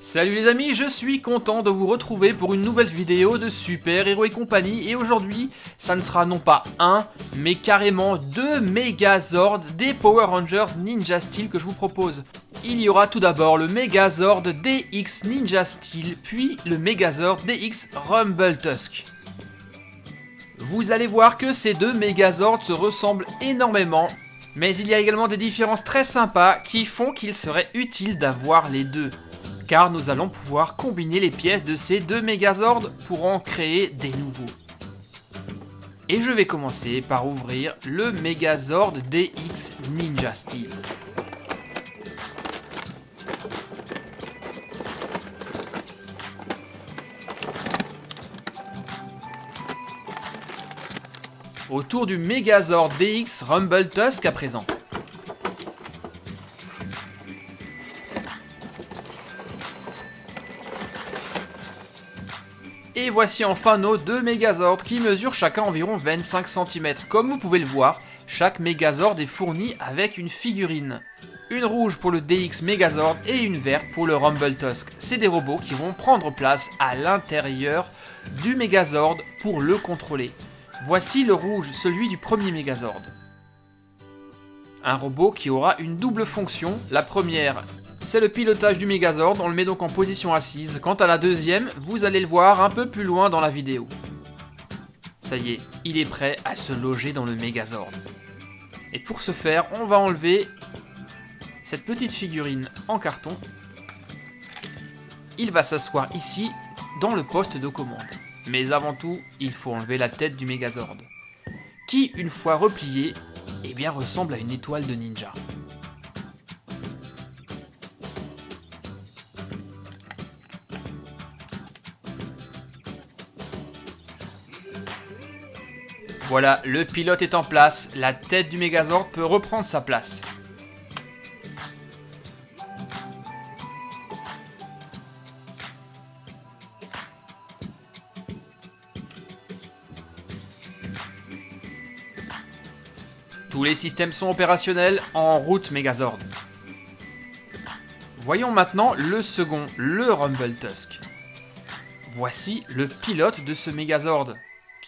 Salut les amis, je suis content de vous retrouver pour une nouvelle vidéo de Super Héros et compagnie. Et aujourd'hui, ça ne sera non pas un, mais carrément deux Megazords des Power Rangers Ninja Steel que je vous propose. Il y aura tout d'abord le Megazord DX Ninja Steel, puis le Megazord DX Rumble Tusk. Vous allez voir que ces deux Megazords se ressemblent énormément, mais il y a également des différences très sympas qui font qu'il serait utile d'avoir les deux. Car nous allons pouvoir combiner les pièces de ces deux Megazords pour en créer des nouveaux. Et je vais commencer par ouvrir le Megazord DX Ninja Steel. Autour du Megazord DX Rumble Tusk à présent. Et voici enfin nos deux Megazords qui mesurent chacun environ 25 cm. Comme vous pouvez le voir, chaque Megazord est fourni avec une figurine. Une rouge pour le DX Megazord et une verte pour le Rumble Tusk. C'est des robots qui vont prendre place à l'intérieur du Megazord pour le contrôler. Voici le rouge, celui du premier Megazord. Un robot qui aura une double fonction. La première, c'est le pilotage du Megazord, on le met donc en position assise. Quant à la deuxième, vous allez le voir un peu plus loin dans la vidéo. Ça y est, il est prêt à se loger dans le Megazord. Et pour ce faire, on va enlever cette petite figurine en carton. Il va s'asseoir ici, dans le poste de commande. Mais avant tout, il faut enlever la tête du Megazord, qui, une fois repliée, eh bien, ressemble à une étoile de ninja. Voilà, le pilote est en place, la tête du Megazord peut reprendre sa place. Tous les systèmes sont opérationnels, en route Megazord. Voyons maintenant le second, le Rumble Tusk. Voici le pilote de ce Megazord,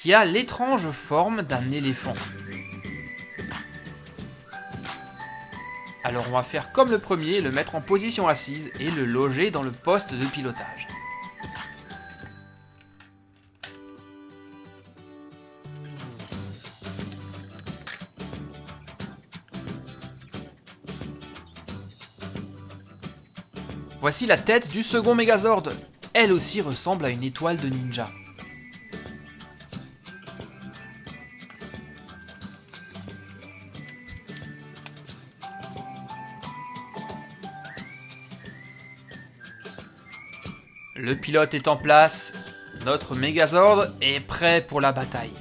qui a l'étrange forme d'un éléphant. Alors on va faire comme le premier, le mettre en position assise et le loger dans le poste de pilotage. Voici la tête du second Megazord. Elle aussi ressemble à une étoile de ninja. Le pilote est en place, notre Megazord est prêt pour la bataille.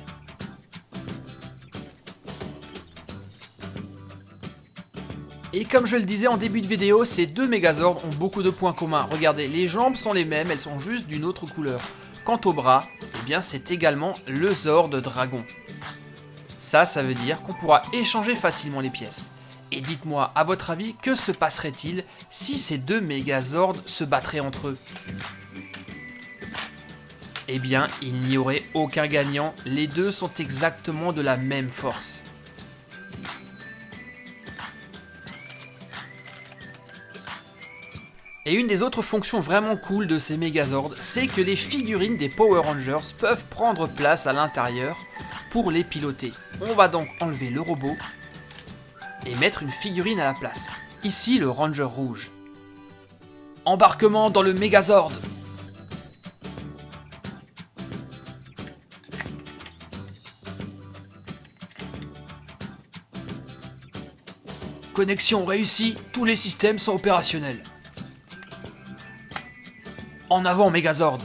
Et comme je le disais en début de vidéo, ces deux Megazords ont beaucoup de points communs. Regardez, les jambes sont les mêmes, elles sont juste d'une autre couleur. Quant au bras, eh bien c'est également le Zord Dragon. Ça veut dire qu'on pourra échanger facilement les pièces. Et dites-moi, à votre avis, que se passerait-il si ces deux Megazords se battraient entre eux ? Eh bien, il n'y aurait aucun gagnant, les deux sont exactement de la même force. Et une des autres fonctions vraiment cool de ces Megazords, c'est que les figurines des Power Rangers peuvent prendre place à l'intérieur pour les piloter. On va donc enlever le robot et mettre une figurine à la place. Ici, le Ranger rouge. Embarquement dans le Megazord. Connexion réussie, tous les systèmes sont opérationnels. En avant Megazord.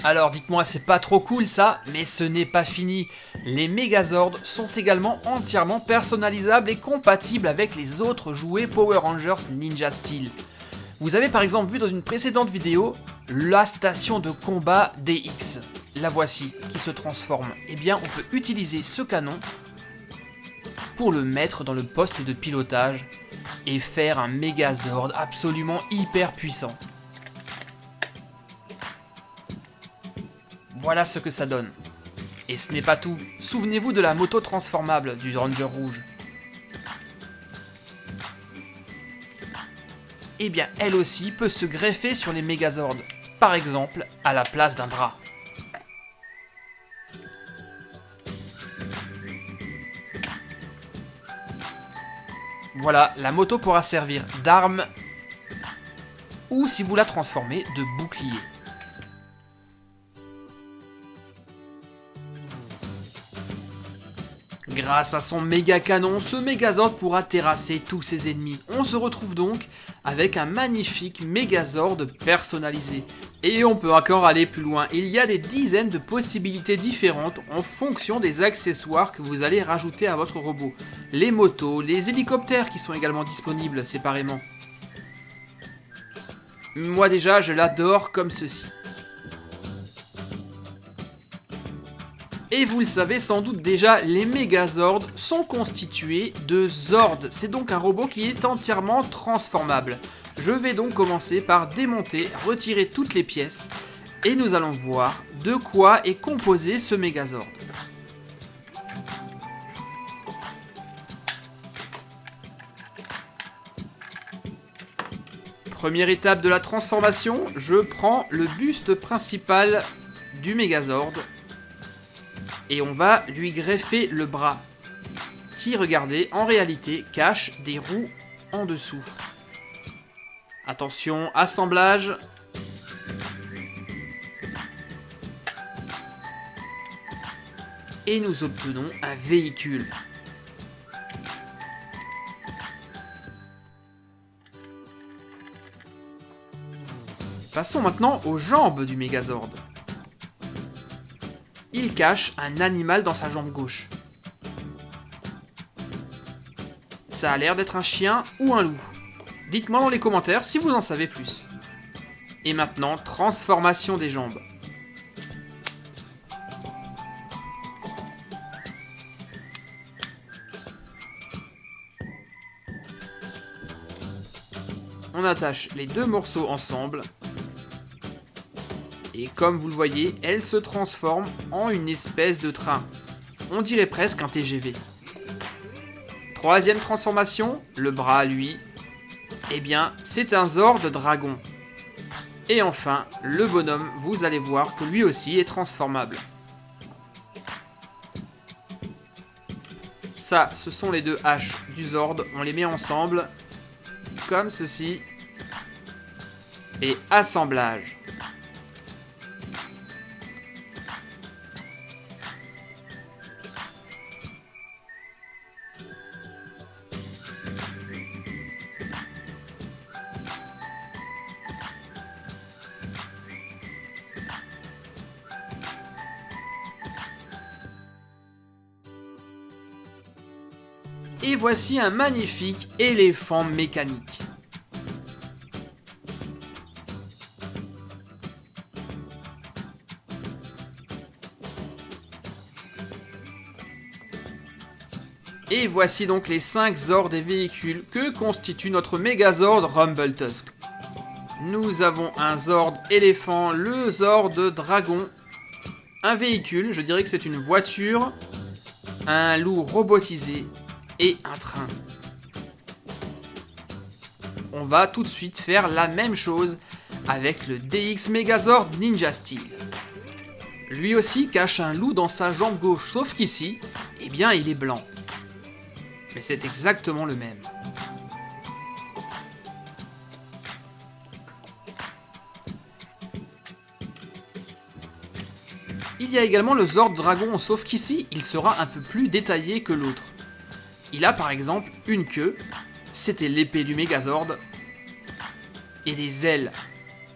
Alors dites-moi, c'est pas trop cool ça, mais ce n'est pas fini. Les Megazords sont également entièrement personnalisables et compatibles avec les autres jouets Power Rangers Ninja Steel. Vous avez par exemple vu dans une précédente vidéo la station de combat DX. La voici, qui se transforme. Eh bien, on peut utiliser ce canon pour le mettre dans le poste de pilotage et faire un Megazord absolument hyper puissant. Voilà ce que ça donne. Et ce n'est pas tout, souvenez-vous de la moto transformable du Ranger rouge. Eh bien, elle aussi peut se greffer sur les Megazords, par exemple à la place d'un bras. Voilà, la moto pourra servir d'arme ou, si vous la transformez, de bouclier. Grâce à son méga canon, ce Megazord pourra terrasser tous ses ennemis. On se retrouve donc avec un magnifique Megazord personnalisé. Et on peut encore aller plus loin, il y a des dizaines de possibilités différentes en fonction des accessoires que vous allez rajouter à votre robot. Les motos, les hélicoptères qui sont également disponibles séparément. Moi déjà, je l'adore comme ceci. Et vous le savez sans doute déjà, les Megazords sont constitués de Zords. C'est donc un robot qui est entièrement transformable. Je vais donc commencer par démonter, retirer toutes les pièces, et nous allons voir de quoi est composé ce Megazord. Première étape de la transformation, je prends le buste principal du Megazord et on va lui greffer le bras qui, regardez, en réalité cache des roues en dessous. Attention, assemblage. Et nous obtenons un véhicule. Passons maintenant aux jambes du Megazord. Il cache un animal dans sa jambe gauche. Ça a l'air d'être un chien ou un loup. Dites-moi dans les commentaires si vous en savez plus. Et maintenant, transformation des jambes. On attache les deux morceaux ensemble. Et comme vous le voyez, elle se transforme en une espèce de train. On dirait presque un TGV. Troisième transformation, le bras lui. Eh bien, c'est un Zord dragon. Et enfin, le bonhomme, vous allez voir que lui aussi est transformable. Ça, ce sont les deux haches du Zord. On les met ensemble, comme ceci. Et assemblage. Et voici un magnifique éléphant mécanique. Et voici donc les 5 Zords des véhicules que constitue notre Megazord Rumbletusk. Nous avons un Zord éléphant, le Zord dragon, un véhicule, je dirais que c'est une voiture, un loup robotisé et un train. On va tout de suite faire la même chose avec le DX Megazord Ninja Steel. Lui aussi cache un loup dans sa jambe gauche, sauf qu'ici, eh bien il est blanc. Mais c'est exactement le même. Il y a également le Zord Dragon, sauf qu'ici, il sera un peu plus détaillé que l'autre. Il a par exemple une queue, c'était l'épée du Megazord, et des ailes,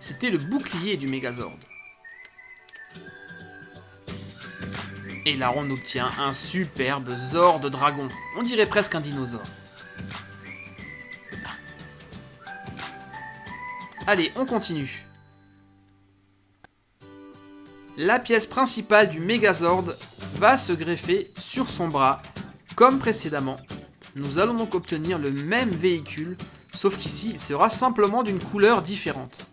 c'était le bouclier du Megazord. Et là on obtient un superbe Zord Dragon, on dirait presque un dinosaure. Allez, on continue. La pièce principale du Megazord va se greffer sur son bras, comme précédemment. Nous allons donc obtenir le même véhicule, sauf qu'ici il sera simplement d'une couleur différente.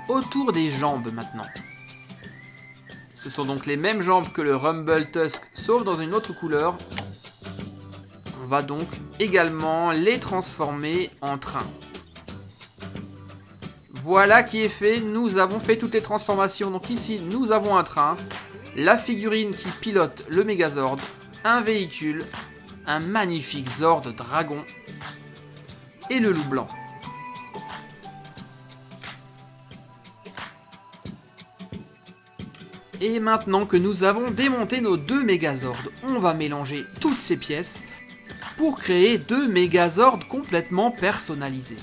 Autour des jambes maintenant. Ce sont donc les mêmes jambes que le Rumble Tusk, sauf dans une autre couleur. On va donc également les transformer en train. Voilà qui est fait, nous avons fait toutes les transformations. Donc ici, nous avons un train, la figurine qui pilote le Megazord, un véhicule, un magnifique Zord dragon et le loup blanc. Et maintenant que nous avons démonté nos deux Megazords, on va mélanger toutes ces pièces pour créer deux Megazords complètement personnalisés.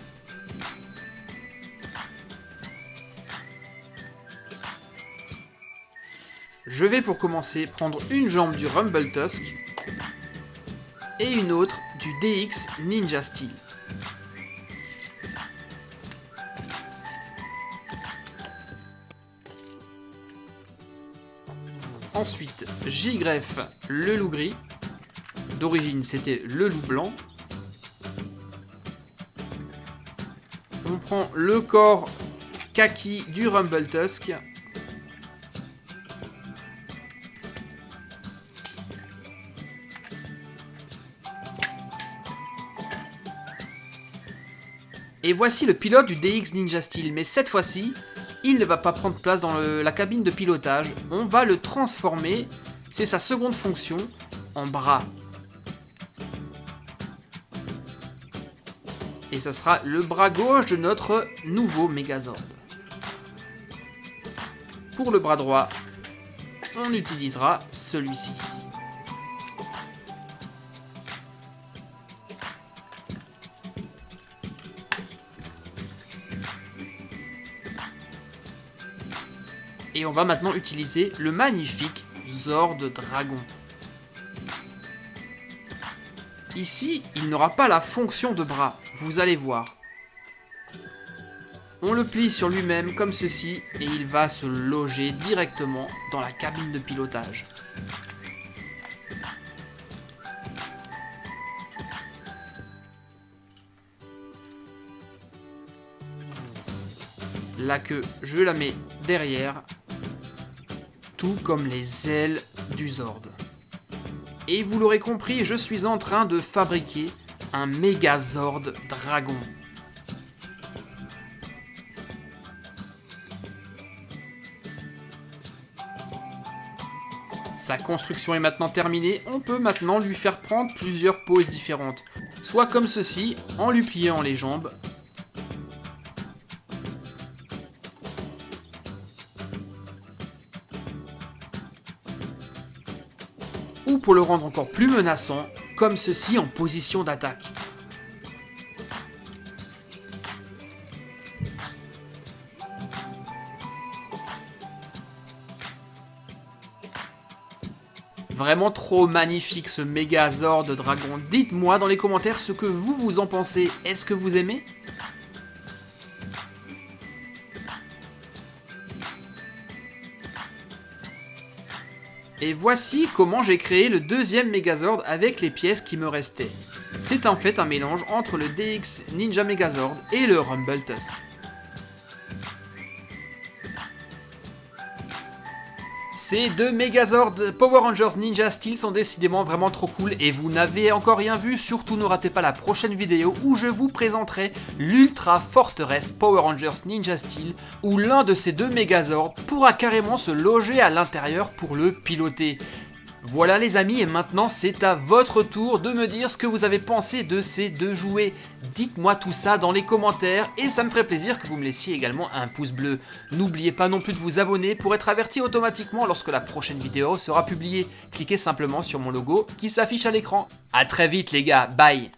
Je vais pour commencer prendre une jambe du Rumble Tusk et une autre du DX Ninja Steel. Ensuite, j'y greffe le loup gris. D'origine, c'était le loup blanc. On prend le corps kaki du Rumble Tusk. Et voici le pilote du DX Ninja Steel, mais cette fois-ci, il ne va pas prendre place dans la cabine de pilotage, on va le transformer, c'est sa seconde fonction, en bras. Et ce sera le bras gauche de notre nouveau Megazord. Pour le bras droit, on utilisera celui-ci. Et on va maintenant utiliser le magnifique Zord Dragon. Ici, il n'aura pas la fonction de bras, vous allez voir. On le plie sur lui-même comme ceci et il va se loger directement dans la cabine de pilotage. La queue, je la mets derrière, tout comme les ailes du Zord. Et vous l'aurez compris, je suis en train de fabriquer un Megazord Dragon. Sa construction est maintenant terminée, on peut maintenant lui faire prendre plusieurs poses différentes. Soit comme ceci, en lui pliant les jambes, ou pour le rendre encore plus menaçant, comme ceci en position d'attaque. Vraiment trop magnifique ce Megazord Dragon. Dites-moi dans les commentaires ce que vous en pensez. Est-ce que vous aimez ? Et voici comment j'ai créé le deuxième Megazord avec les pièces qui me restaient. C'est en fait un mélange entre le DX Ninja Megazord et le Rumble Tusk. Ces deux Megazord Power Rangers Ninja Steel sont décidément vraiment trop cool et vous n'avez encore rien vu, surtout ne ratez pas la prochaine vidéo où je vous présenterai l'Ultra Fortress Power Rangers Ninja Steel où l'un de ces deux Megazords pourra carrément se loger à l'intérieur pour le piloter. Voilà les amis, et maintenant c'est à votre tour de me dire ce que vous avez pensé de ces deux jouets. Dites-moi tout ça dans les commentaires et ça me ferait plaisir que vous me laissiez également un pouce bleu. N'oubliez pas non plus de vous abonner pour être averti automatiquement lorsque la prochaine vidéo sera publiée. Cliquez simplement sur mon logo qui s'affiche à l'écran. A très vite les gars, bye.